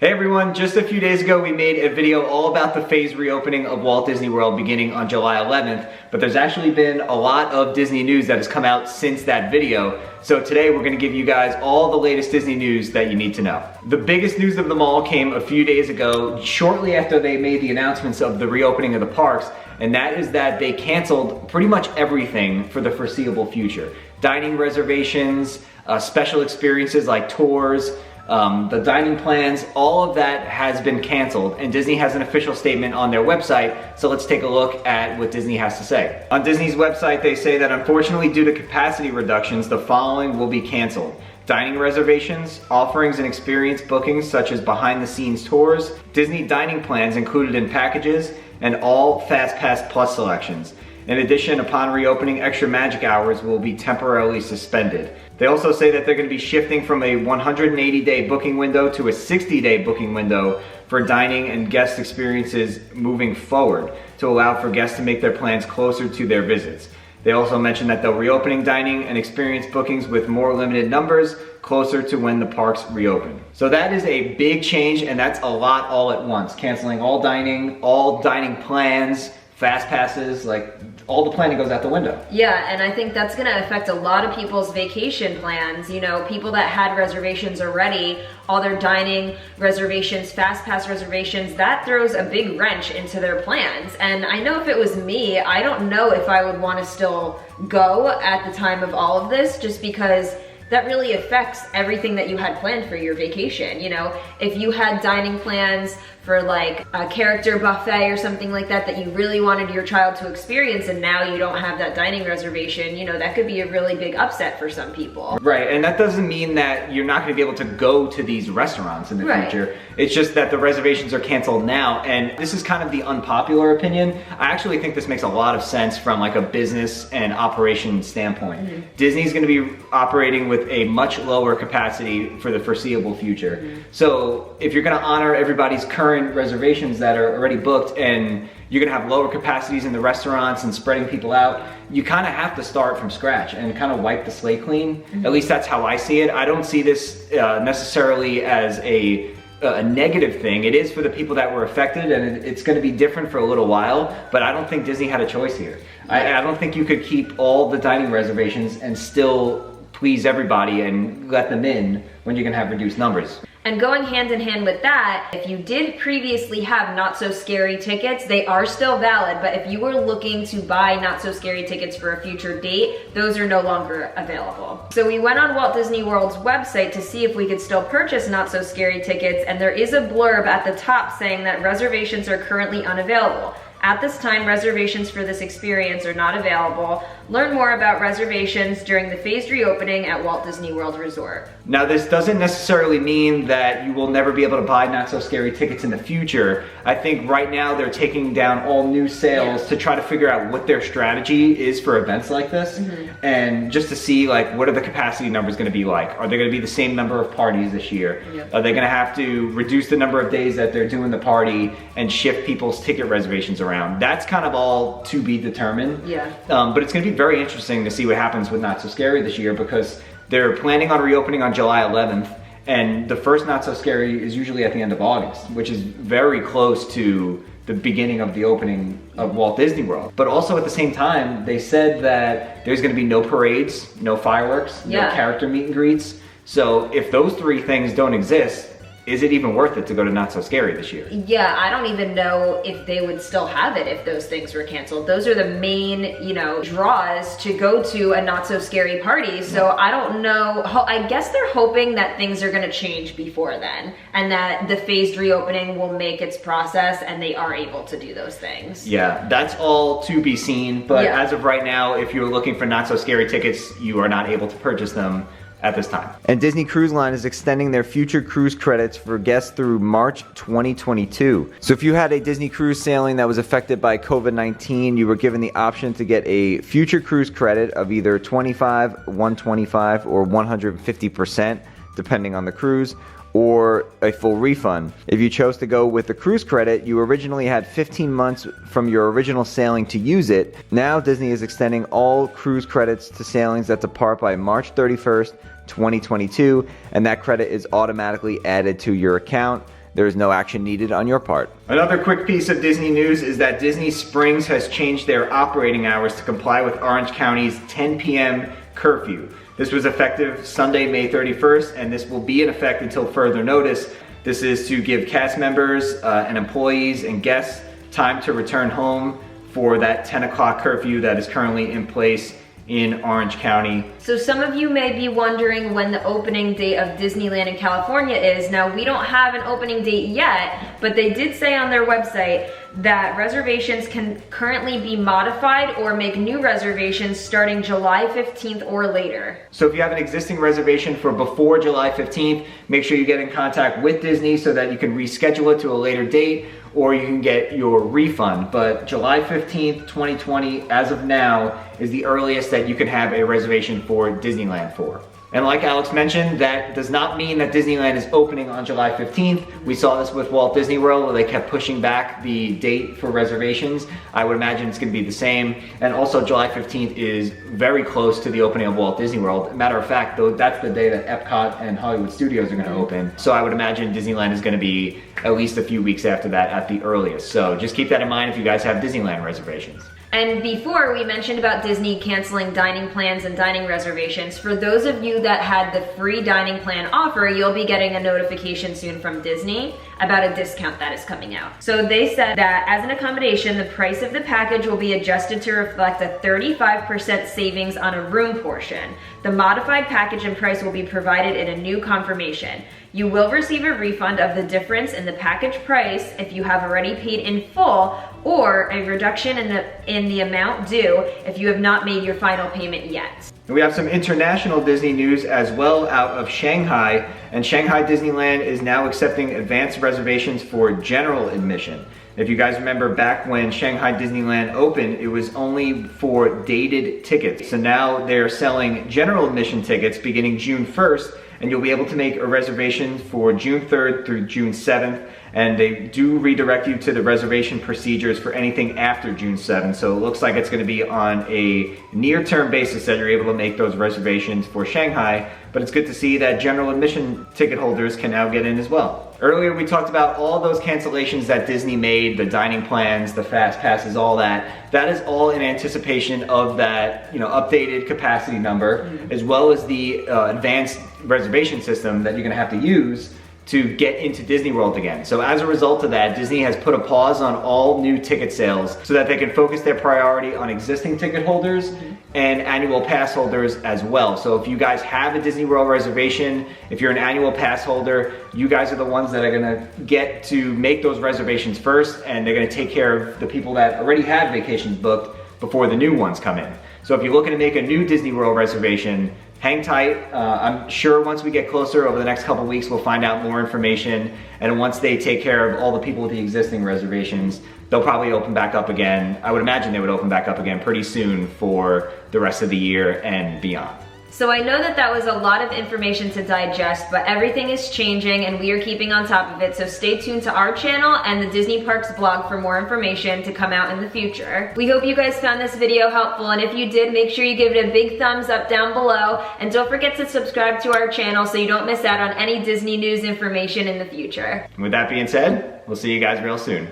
Hey everyone, just a few days ago we made a video all about the phased reopening of Walt Disney World beginning on July 11th, but there's actually been a lot of Disney news that has come out since that video. So today we're going to give you guys all the latest Disney news that you need to know. The biggest news of them all came a few days ago, shortly after they made the announcements of the reopening of the parks, and that is that they canceled pretty much everything for the foreseeable future. Dining reservations, special experiences like tours, the dining plans, all of that has been canceled, and Disney has an official statement on their website, so let's take a look at what Disney has to say. On Disney's website, they say that unfortunately due to capacity reductions, the following will be canceled. Dining reservations, offerings and experience bookings such as behind-the-scenes tours, Disney dining plans included in packages, and all Fastpass Plus selections. In addition, upon reopening, extra magic hours will be temporarily suspended. They also say that they're going to be shifting from a 180-day booking window to a 60-day booking window for dining and guest experiences moving forward to allow for guests to make their plans closer to their visits. They also mentioned that they'll reopening dining and experience bookings with more limited numbers closer to when the parks reopen. So that is a big change, and that's a lot all at once. Canceling all dining plans, fast passes, like all the planning goes out the window. Yeah, and I think that's gonna affect a lot of people's vacation plans. You know, people that had reservations already, all their dining reservations, fast pass reservations, that throws a big wrench into their plans. And I know if it was me, I don't know if I would wanna still go at the time of all of this, just because that really affects everything that you had planned for your vacation. You know, if you had dining plans for like a character buffet or something like that that you really wanted your child to experience, and now you don't have that dining reservation, you know, that could be a really big upset for some people. Right, and that doesn't mean that you're not gonna be able to go to these restaurants in the future. It's just that the reservations are canceled now, and this is kind of the unpopular opinion. I actually think this makes a lot of sense from like a business and operation standpoint. Disney's gonna be operating with a much lower capacity for the foreseeable future. So if you're gonna honor everybody's current reservations that are already booked, and you're gonna have lower capacities in the restaurants and spreading people out, you kind of have to start from scratch and kind of wipe the slate clean. At least that's how I see it. I don't see this necessarily as a negative thing. It is for the people that were affected, and it's going to be different for a little while, but I don't think Disney had a choice here. I don't think you could keep all the dining reservations and still please everybody and let them in when you're going to have reduced numbers. And going hand in hand with that, if you did previously have Not So Scary tickets, they are still valid, but if you were looking to buy Not So Scary tickets for a future date, those are no longer available. So we went on Walt Disney World's website to see if we could still purchase Not So Scary tickets, and there is a blurb at the top saying that reservations are currently unavailable. At this time, reservations for this experience are not available. Learn more about reservations during the phased reopening at Walt Disney World Resort. Now, this doesn't necessarily mean that you will never be able to buy Not So Scary tickets in the future. I think right now they're taking down all new sales to try to figure out what their strategy is for events like this, and just to see like what are the capacity numbers going to be like. Are there going to be the same number of parties this year? Are they going to have to reduce the number of days that they're doing the party and shift people's ticket reservations around? That's kind of all to be determined. But it's going to be very interesting to see what happens with Not So Scary this year, because they're planning on reopening on July 11th, and the first Not So Scary is usually at the end of August, which is very close to the beginning of the opening of Walt Disney World. But also at the same time, they said that there's going to be no parades, no fireworks, no character meet and greets. So if those three things don't exist, is it even worth it to go to Not So Scary this year? Yeah, I don't even know if they would still have it if those things were canceled. Those are the main, you know, draws to go to a Not So Scary party. So I don't know. I guess they're hoping that things are gonna change before then, and that the phased reopening will make its process and they are able to do those things. Yeah, that's all to be seen. But as of right now, if you're looking for Not So Scary tickets, you are not able to purchase them at this time. And Disney Cruise Line is extending their future cruise credits for guests through March 2022. So if you had a Disney cruise sailing that was affected by COVID-19, you were given the option to get a future cruise credit of either 25, 125, or 150%, depending on the cruise, or a full refund. If you chose to go with the cruise credit, you originally had 15 months from your original sailing to use it. Now Disney is extending all cruise credits to sailings that depart by March 31st, 2022, and that credit is automatically added to your account. there is no action needed on your part. Another quick piece of Disney news is that Disney Springs has changed their operating hours to comply with Orange County's 10 p.m. curfew. This was effective Sunday, May 31st, and this will be in effect until further notice. This is to give cast members and employees and guests time to return home for that 10 o'clock curfew that is currently in place in Orange County. So some of you may be wondering when the opening date of Disneyland in California is. Now, we don't have an opening date yet, but they did say on their website that reservations can currently be modified or make new reservations starting July 15th or later. So if you have an existing reservation for before July 15th, make sure you get in contact with Disney so that you can reschedule it to a later date, or you can get your refund. But July 15th, 2020, as of now, is the earliest that you can have a reservation for Disneyland for. And like Alex mentioned, that does not mean that Disneyland is opening on July 15th. We saw this with Walt Disney World where they kept pushing back the date for reservations. I would imagine it's gonna be the same. And also July 15th is very close to the opening of Walt Disney World. Matter of fact, though, that's the day that Epcot and Hollywood Studios are gonna open. So I would imagine Disneyland is gonna be at least a few weeks after that at the earliest. So just keep that in mind if you guys have Disneyland reservations. And before, we mentioned about Disney canceling dining plans and dining reservations. For those of you that had the free dining plan offer, you'll be getting a notification soon from Disney about a discount that is coming out. So they said that as an accommodation, the price of the package will be adjusted to reflect a 35% savings on a room portion. The modified package and price will be provided in a new confirmation. You will receive a refund of the difference in the package price if you have already paid in full, or a reduction in the amount due if you have not made your final payment yet. And we have some international Disney news as well out of Shanghai, and Shanghai Disneyland is now accepting advanced reservations for general admission. If you guys remember back when Shanghai Disneyland opened, it was only for dated tickets. So now they're selling general admission tickets beginning June 1st, and you'll be able to make a reservation for June 3rd through June 7th. And they do redirect you to the reservation procedures for anything after June 7th. So it looks like it's gonna be on a near-term basis that you're able to make those reservations for Shanghai, but it's good to see that general admission ticket holders can now get in as well. Earlier we talked about all those cancellations that Disney made, the dining plans, the fast passes, all that. That is all in anticipation of that, updated capacity number, as well as the advanced reservation system that you're gonna have to use to get into Disney World again. So as a result of that, Disney has put a pause on all new ticket sales so that they can focus their priority on existing ticket holders and annual pass holders as well. So if you guys have a Disney World reservation, if you're an annual pass holder, you guys are the ones that are gonna get to make those reservations first, and they're gonna take care of the people that already have vacations booked before the new ones come in. So if you're looking to make a new Disney World reservation, hang tight. I'm sure once we get closer over the next couple weeks, we'll find out more information. And once they take care of all the people with the existing reservations, they'll probably open back up again. I would imagine they would open back up again pretty soon for the rest of the year and beyond. So I know that was a lot of information to digest, but everything is changing and we are keeping on top of it. So stay tuned to our channel and the Disney Parks blog for more information to come out in the future. We hope you guys found this video helpful, and if you did, make sure you give it a big thumbs up down below, and don't forget to subscribe to our channel so you don't miss out on any Disney news information in the future. With that being said, we'll see you guys real soon.